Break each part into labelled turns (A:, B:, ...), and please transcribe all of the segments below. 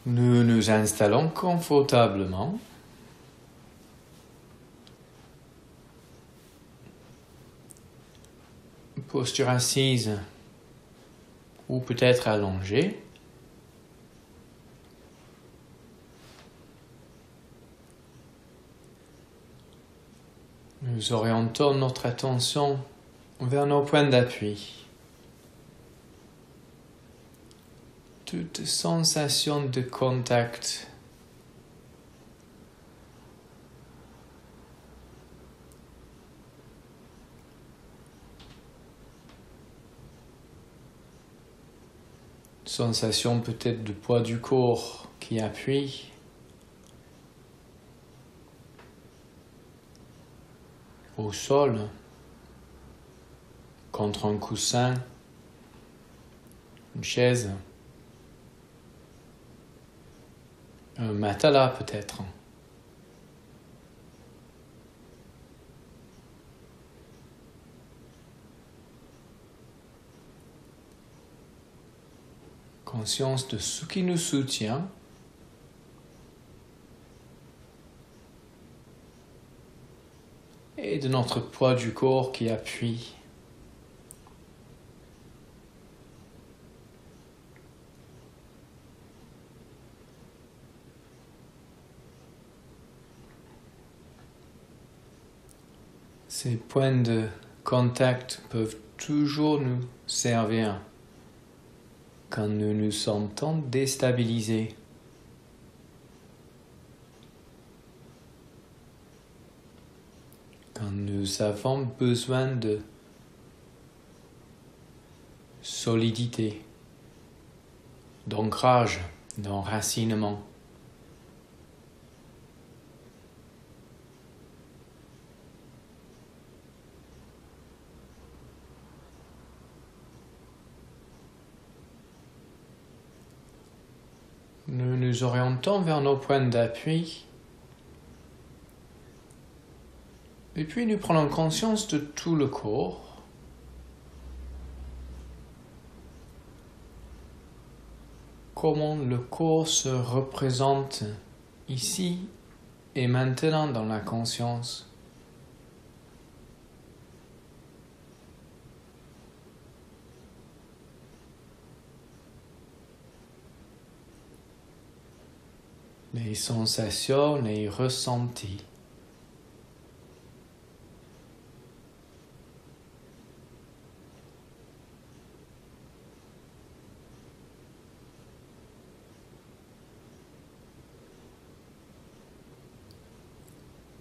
A: Nous nous installons confortablement. Posture assise ou peut-être allongée. Nous orientons notre attention vers nos points d'appui. Toute sensation de contact sensation peut-être du poids du corps qui appuie. Au sol, contre un coussin, une chaise, un matelas peut-être. Conscience de ce qui nous soutient. Et de notre poids du corps qui appuie. Ces points de contact peuvent toujours nous servir quand nous nous sentons déstabilisés. Quand nous avons besoin de solidité, d'ancrage, d'enracinement. Nous nous orientons vers nos points d'appui. Et puis nous prenons conscience de tout le corps. Comment le corps se représente ici et maintenant dans la conscience. Les sensations, les ressentis.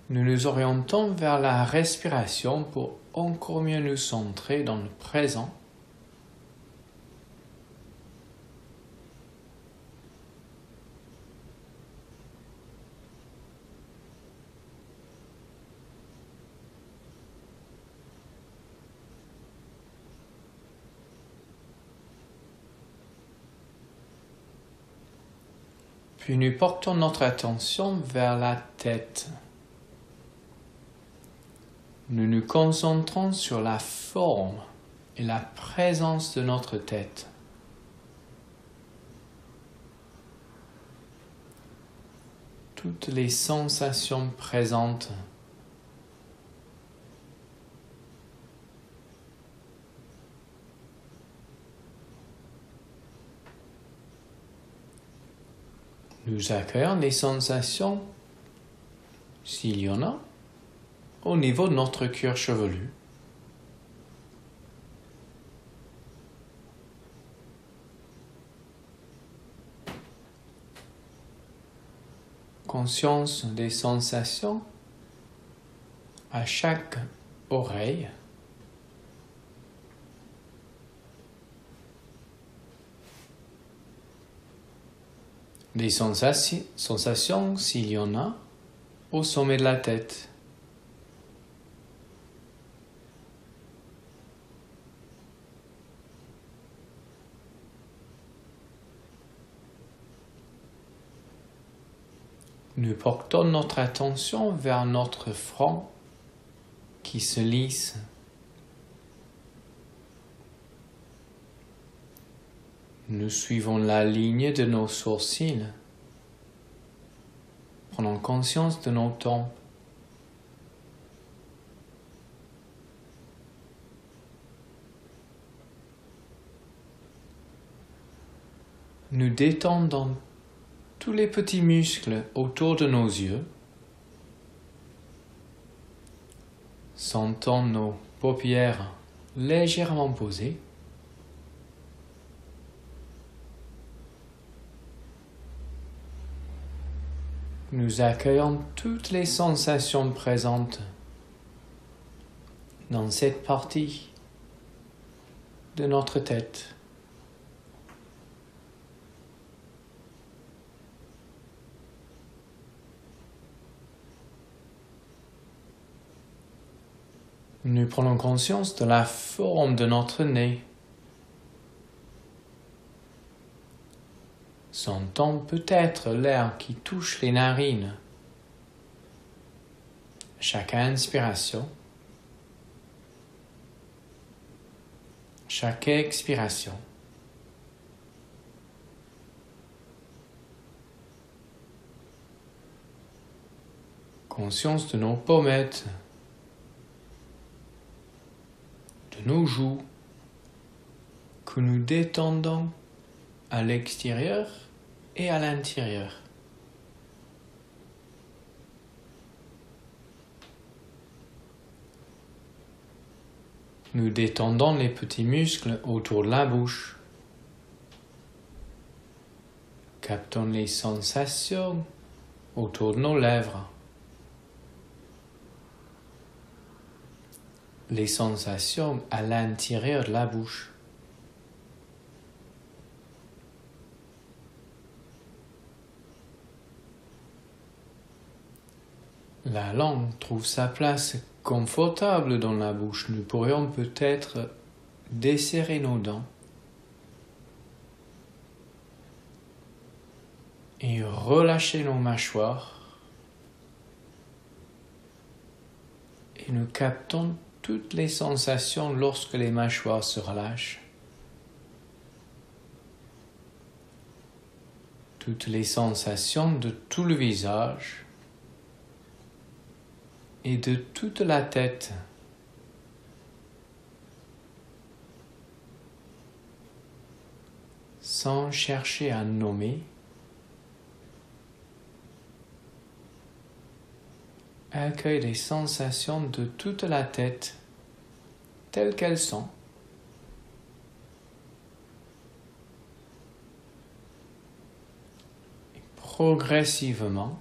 A: Nous nous orientons vers la respiration pour encore mieux nous centrer dans le présent. Puis nous portons notre attention vers la tête. Nous nous concentrons sur la forme et la présence de notre tête. Toutes les sensations présentes. Nous accueillons les sensations, s'il y en a, au niveau de notre cuir chevelu. Conscience des sensations à chaque oreille. Des sensations, s'il y en a, au sommet de la tête. Nous portons notre attention vers notre front qui se lisse. Nous suivons la ligne de nos sourcils prenons conscience de nos tempes. Nous détendons tous les petits muscles autour de nos yeux. Sentons nos paupières légèrement posées. Nous accueillons toutes les sensations présentes dans cette partie de notre tête. Nous prenons conscience de la forme de notre nez. Sentons peut-être l'air qui touche les narines. Chaque inspiration, chaque expiration. Conscience de nos pommettes, de nos joues, que nous détendons à l'extérieur et à l'intérieur. Nous détendons les petits muscles autour de la bouche. Captons les sensations autour de nos lèvres. Les sensations à l'intérieur de la bouche. La langue trouve sa place confortable dans la bouche. Nous pourrions peut-être desserrer nos dents et relâcher nos mâchoires. Et nous captons toutes les sensations lorsque les mâchoires se relâchent. Toutes les sensations de tout le visage et de toute la tête. Sans chercher à nommer, accueille les sensations de toute la tête telles qu'elles sont. Et progressivement,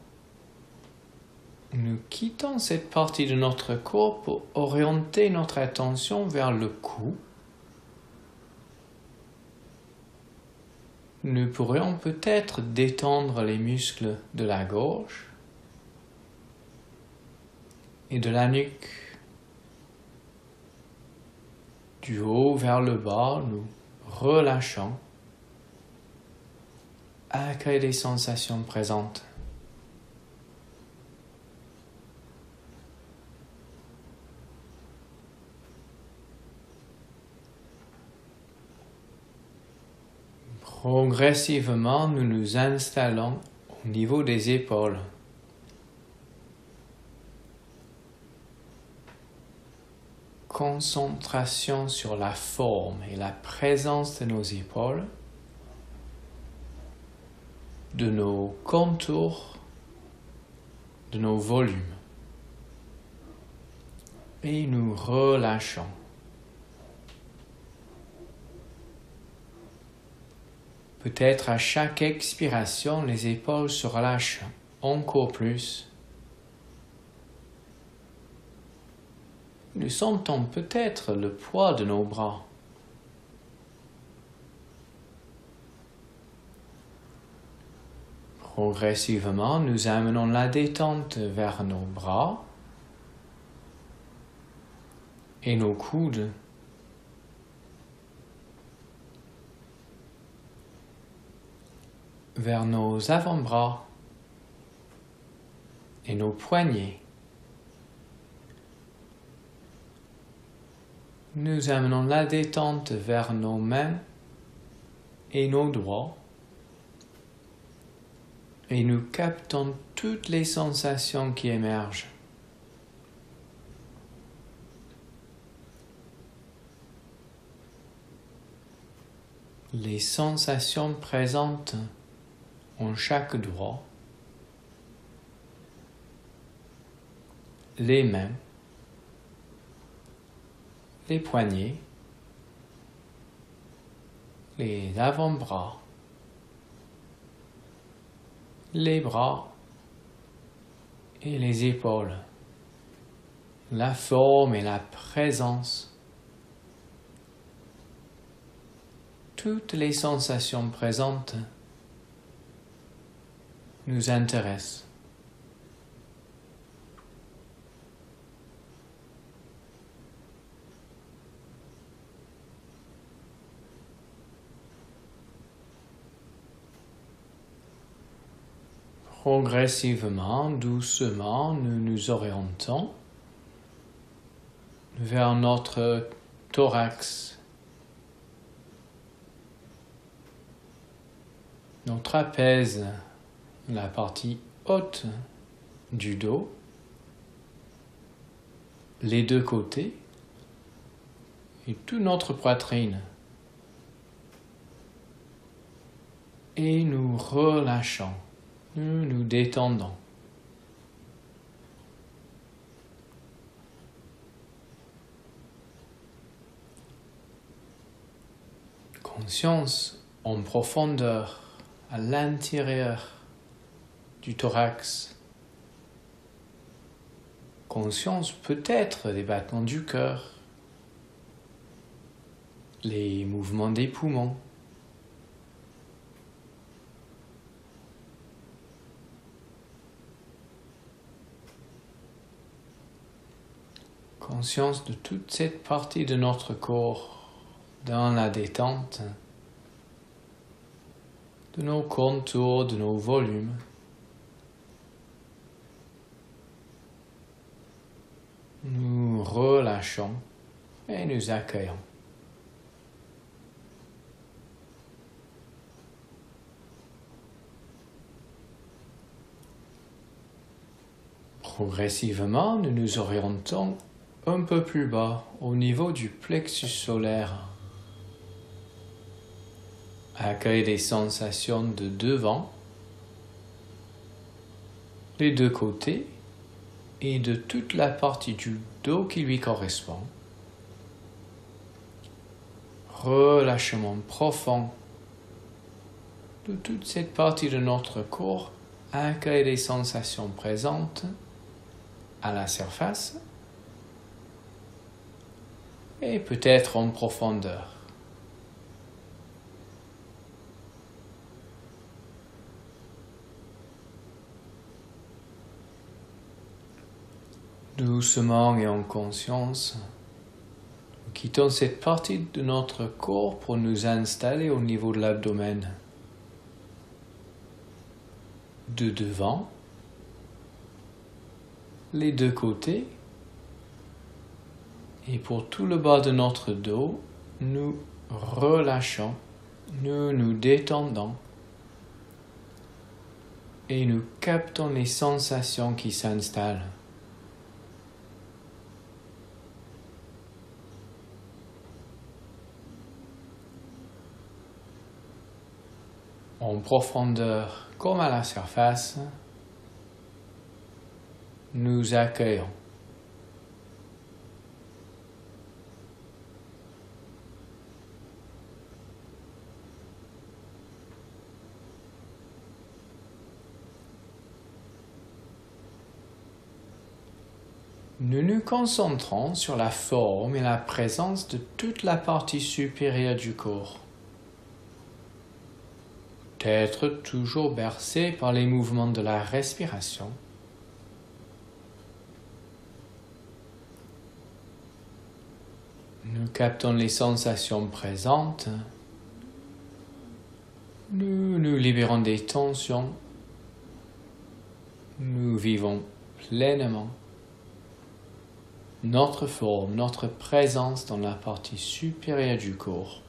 A: nous quittons cette partie de notre corps pour orienter notre attention vers le cou. Nous pourrions peut-être détendre les muscles de la gorge et de la nuque. Du haut vers le bas, nous relâchons. Accueille les sensations présentes. Progressivement, nous nous installons au niveau des épaules. Concentration sur la forme et la présence de nos épaules, de nos contours, de nos volumes. Et nous relâchons. Peut-être à chaque expiration, les épaules se relâchent encore plus. Nous sentons peut-être le poids de nos bras. Progressivement, nous amenons la détente vers nos bras et nos coudes. Vers nos avant-bras et nos poignets. Nous amenons la détente vers nos mains et nos doigts. et nous captons toutes les sensations qui émergent. Les sensations présentes en chaque doigt, les mains, les poignets, les avant-bras, les bras et les épaules, la forme et la présence. Toutes les sensations présentes nous intéressent. Progressivement, doucement, nous nous orientons vers notre thorax, notre trapèze, la partie haute du dos, les deux côtés et toute notre poitrine. Et nous relâchons. Nous nous détendons. Conscience en profondeur, à l'intérieur du thorax. Conscience peut-être des battements du cœur, les mouvements des poumons. Conscience de toute cette partie de notre corps dans la détente, de nos contours, de nos volumes. Nous relâchons et nous accueillons. Progressivement, nous nous orientons un peu plus bas, au niveau du plexus solaire. Accueille les sensations de devant, les deux côtés et de toute la partie du dos qui lui correspond. Relâchement profond de toute cette partie de notre corps. Accueille les sensations présentes à la surface et peut-être en profondeur. Doucement et en conscience, nous quittons cette partie de notre corps pour nous installer au niveau de l'abdomen. De devant, les deux côtés, et pour tout le bas de notre dos, nous relâchons, nous nous détendons et nous captons les sensations qui s'installent. En profondeur comme à la surface, nous accueillons. Nous nous concentrons sur la forme et la présence de toute la partie supérieure du corps. Peut-être toujours bercé par les mouvements de la respiration. Nous captons les sensations présentes. Nous nous libérons des tensions. Nous vivons pleinement notre forme, notre présence dans la partie supérieure du corps,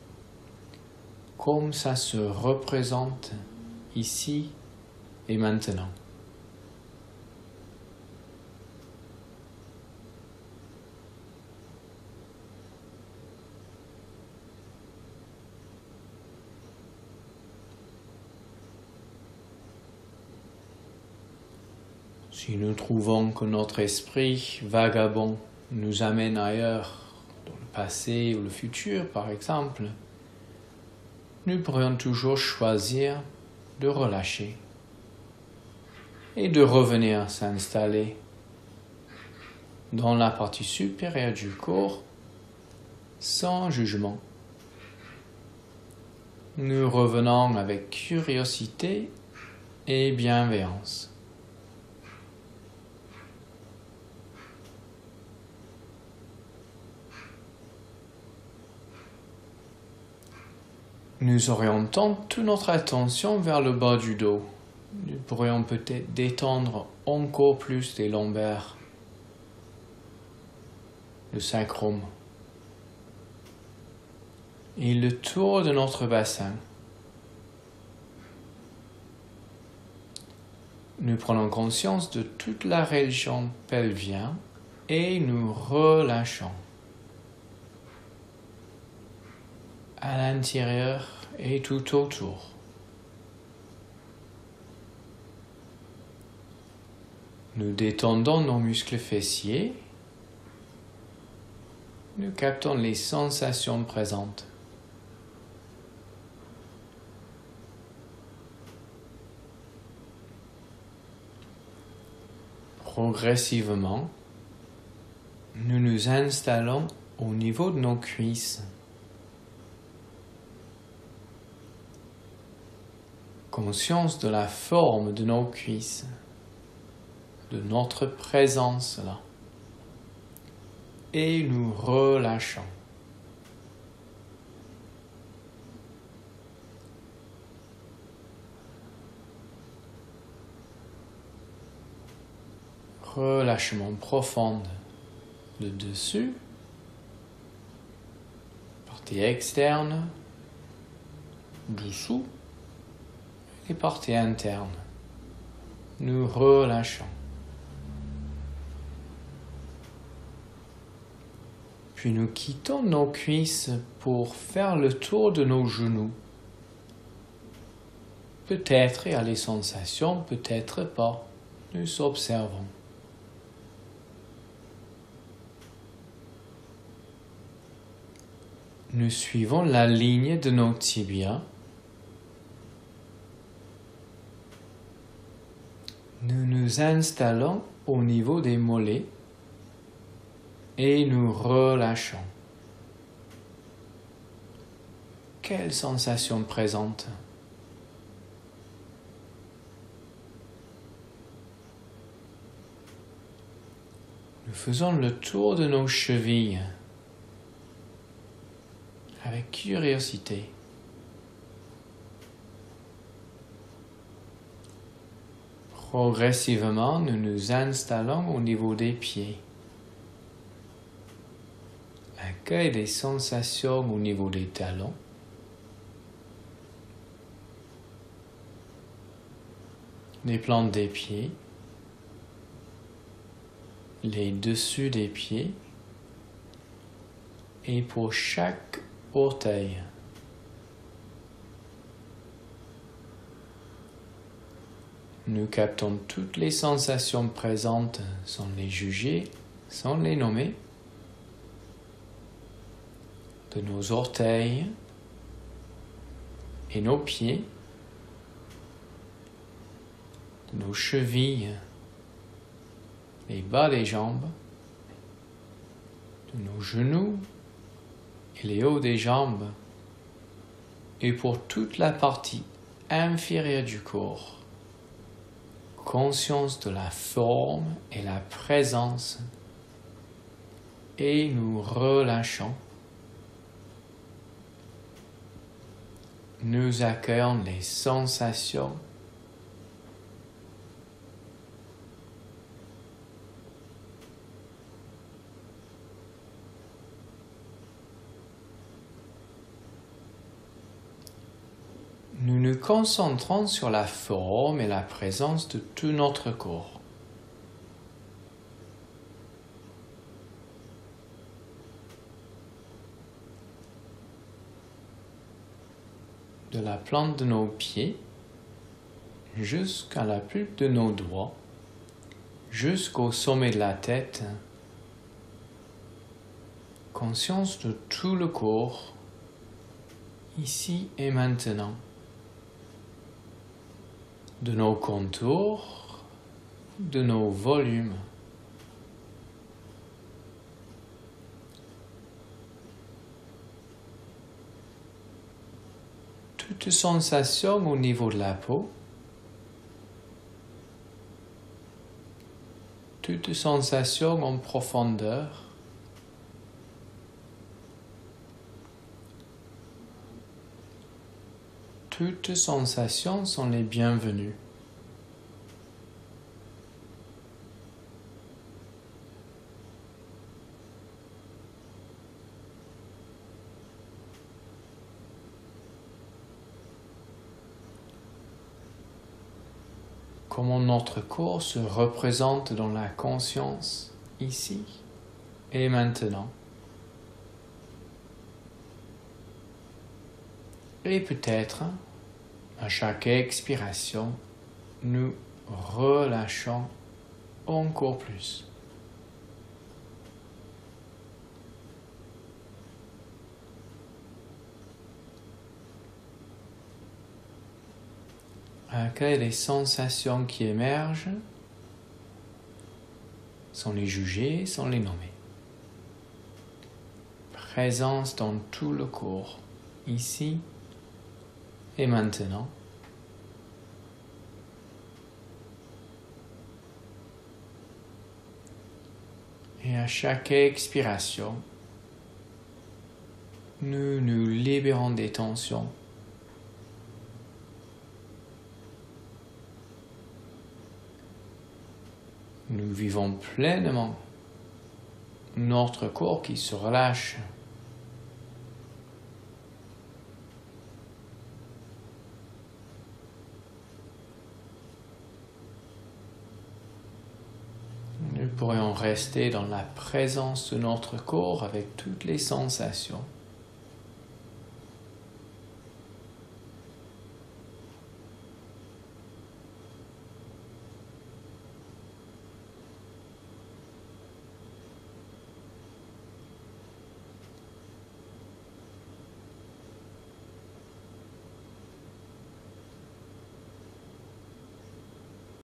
A: comme ça se représente ici et maintenant. Si nous trouvons que notre esprit vagabond nous amène ailleurs, dans le passé ou le futur par exemple, nous pourrions toujours choisir de relâcher et de revenir s'installer dans la partie supérieure du corps sans jugement. Nous revenons avec curiosité et bienveillance. Nous orientons toute notre attention vers le bas du dos. Nous pourrions peut-être détendre encore plus les lombaires, le sacrum et le tour de notre bassin. Nous prenons conscience de toute la région pelvienne et nous relâchons à l'intérieur et tout autour. Nous détendons nos muscles fessiers. Nous captons les sensations présentes. Progressivement, nous nous installons au niveau de nos cuisses. Conscience de la forme de nos cuisses, de notre présence là. Et nous relâchons. Relâchement profond, le dessus, partie externe, dessous, et partie interne. Nous relâchons. Puis nous quittons nos cuisses pour faire le tour de nos genoux. Peut-être il y a les sensations, peut-être pas. Nous observons. Nous suivons la ligne de nos tibias. Nous nous installons au niveau des mollets et nous relâchons. Quelle sensation présente? Nous faisons le tour de nos chevilles avec curiosité. Progressivement, nous nous installons au niveau des pieds. Accueille des sensations au niveau des talons. Les plantes des pieds. Les dessus des pieds. Et pour chaque orteil. Nous captons toutes les sensations présentes sans les juger, sans les nommer. De nos orteils et nos pieds, de nos chevilles, les bas des jambes, de nos genoux et les hauts des jambes, et pour toute la partie inférieure du corps. Conscience de la forme et la présence, et nous relâchons. Nous accueillons les sensations. nous nous concentrons sur la forme et la présence de tout notre corps. De la plante de nos pieds jusqu'à la pulpe de nos doigts, jusqu'au sommet de la tête, conscience de tout le corps, ici et maintenant, de nos contours, de nos volumes. Toute sensation au niveau de la peau, toute sensation en profondeur, toutes sensations sont les bienvenues. Comment notre corps se représente dans la conscience, ici et maintenant. Et peut-être, à chaque expiration, nous relâchons encore plus. Accueille les sensations qui émergent, sans les juger, sans les nommer. Présence dans tout le corps, ici et maintenant. Et à chaque expiration, nous nous libérons des tensions. Nous vivons pleinement notre corps qui se relâche. Nous pourrions rester dans la présence de notre corps avec toutes les sensations.